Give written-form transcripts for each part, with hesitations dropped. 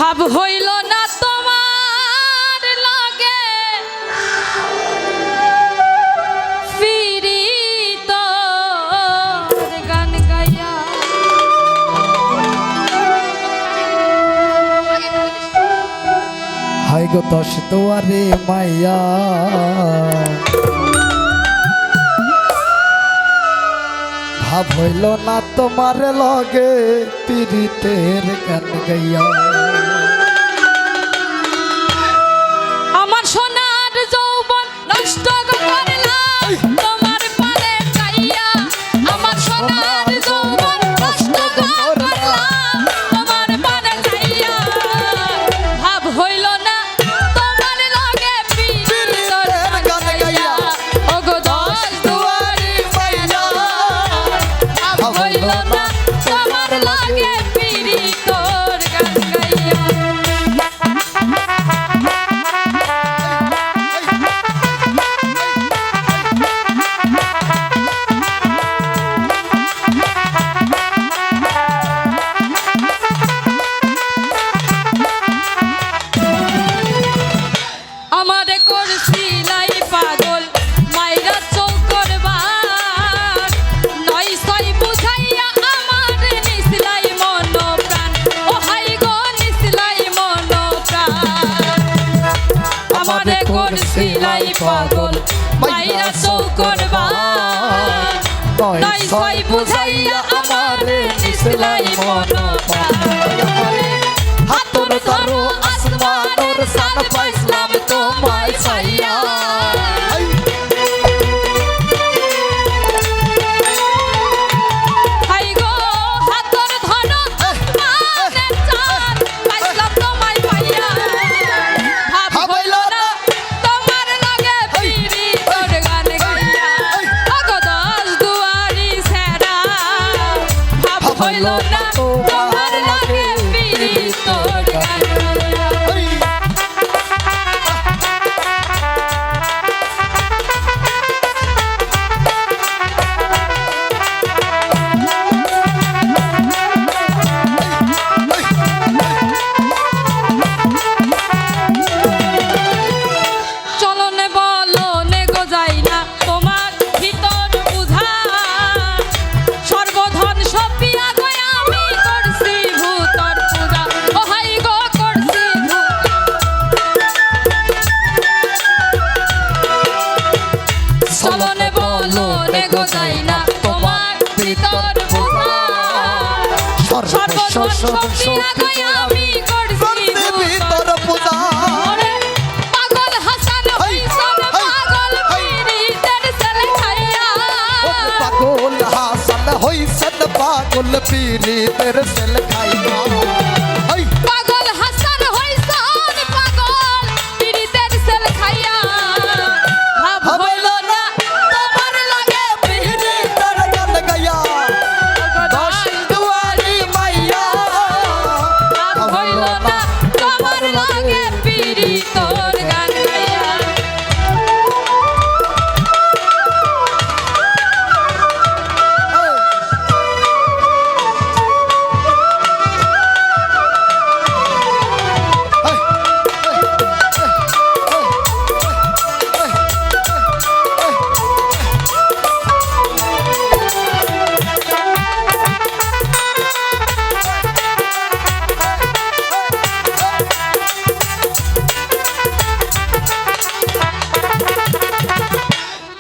ভাব হইল না তোমার লাগে ফিরিত গান গাইয়া হাই গো দশ দুয়ারে মাইয়া ভাব হইল না তোমার লগে পীড়িতের গান গাইয়া আমার সোনার যৌবন নষ্ট করলাম তোমার পারে চাইয়া আমার সোনার যৌবন নষ্ট করলাম তোমার পারে চাইয়া ভাব হইল না তোমার লগে পীড়িতের গান গাইয়া ওগো দশ দুয়ারি মাইয়া ভাব হইল না তোমার লগে পীড়িতের গান গাইয়া আমারে করছিলাই পাগল মাইরা চৌকরবার নয় ছয় বুঝাইয়া আমারে নিসলাই মন প্রাণ ও হাই গো নিসলাই মন প্রাণ আমারে করছিলাই পাগল মাইরা চৌকরবার নয় ছয় বুঝাইয়া আমারে নিসলাই মন প্রাণ হাতর ধরো আসমানোর সান পাইছিলাম তোমায় চাইয়া হাই গো হাতর ধরো আসমানের চান পাইছিলাম তোমায় পাইয়া ভাব হইল না তোমার লগে পীড়িতের গান গাইয়া ওগো দশ দুয়ারি ছেড়া ভাব হইল না তোমার লগে পীড়িতের গান গাইয়া চলনে বলনে গো যাই না তোমার ভিতর বুঝা সর্বধন সপিয়া গো আমি করছি ভূতর পূজা ও হাই গো করছি চলনে বলনে গো যাই না তোমার ভিতর বুঝা সর্বধন সপিয়া গো আমি করছি ভূতর পূজা পাগল হাসান হইছন পাগল পীড়িতের ছেলে খাইয়া পাগল হাসান হইছেন পাগল পীড়িতের সেল খাইয়া পাগল হাসান হইছন পাগল পীড়িতের ছেলে খাইয়া ভাব হইল না তোমার লাগে পীড়িতের গান গাইয়া দশ দুয়ারি মাইয়া ভাব হইল না তোমার লাগে পীড়িতের গান গাইয়া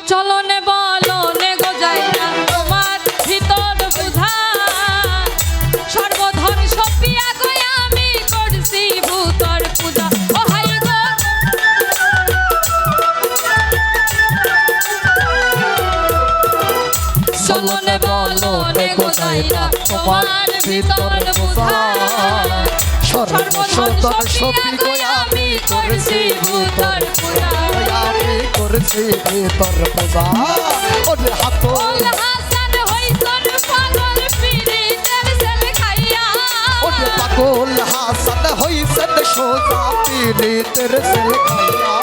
চলনে বলনে গো যাই না তোমার ভিতর বুঝা সর্বধন সপিয়া গো আমি করছি ভূতর পূজা ও হাই গো চলনে বলনে গো যাই না তোমার ভিতর বুঝা সর্বধন সপিয়া গো আমি করছি ভূতর পূজা আমি করছি তোর পূজা ওরে হাত পাগল হাসান হইছন পাগল পীড়িতের ছেলে খাইয়া ওরে পাগল হাসান হইছেন সোজা পীড়িতের সেল খাইয়া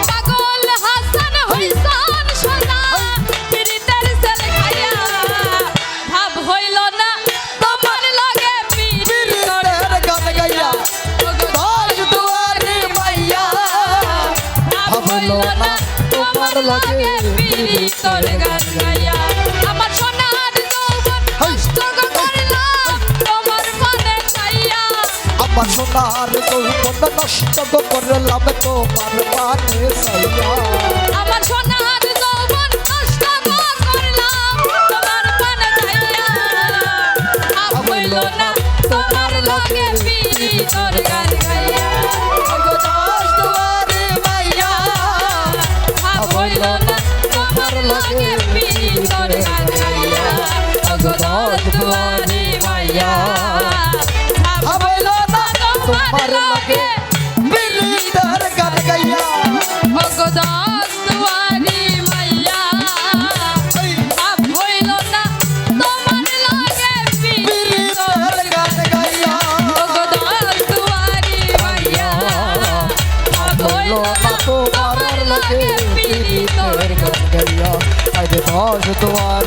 পাগল হাসান হইছন সোজা পীড়িতের ছেলে খাইয়া ভাব হইল না তোমার লগে পীড়িতের লাগে পীড়িতর গান গাইয়া আমার সোনার যৌবন নষ্ট করলাম তোমার পানে চাইয়া আমার সোনার যৌবন নষ্ট করলাম তোমার পানে চাইয়া আমার সোনার যৌবন নষ্ট করলাম তোমার পানে চাইয়া আপ হইল না তোমার লাগে পীড়িতর গান গাইয়া ওগো দশ দুয়ারে মাইয়া আপ হইল না তোমার লাগে পীড়িতর গান গাইয়া ওগো দশ দুয়ারি মাইয়া আপ হইল না তোমার লাগে পীড়িতের গান গাইয়া ওগো দশ দুয়ারি মাইয়া আপ হইল না তোমার লাগে পীড়িতর পীড়িতের গান গাইয়া ওগো দশ দুয়ারি মাইয়া আপ হইল না তোমার লাগে পীড়িতর গান গাইয়া আরে দশ দুয়ারে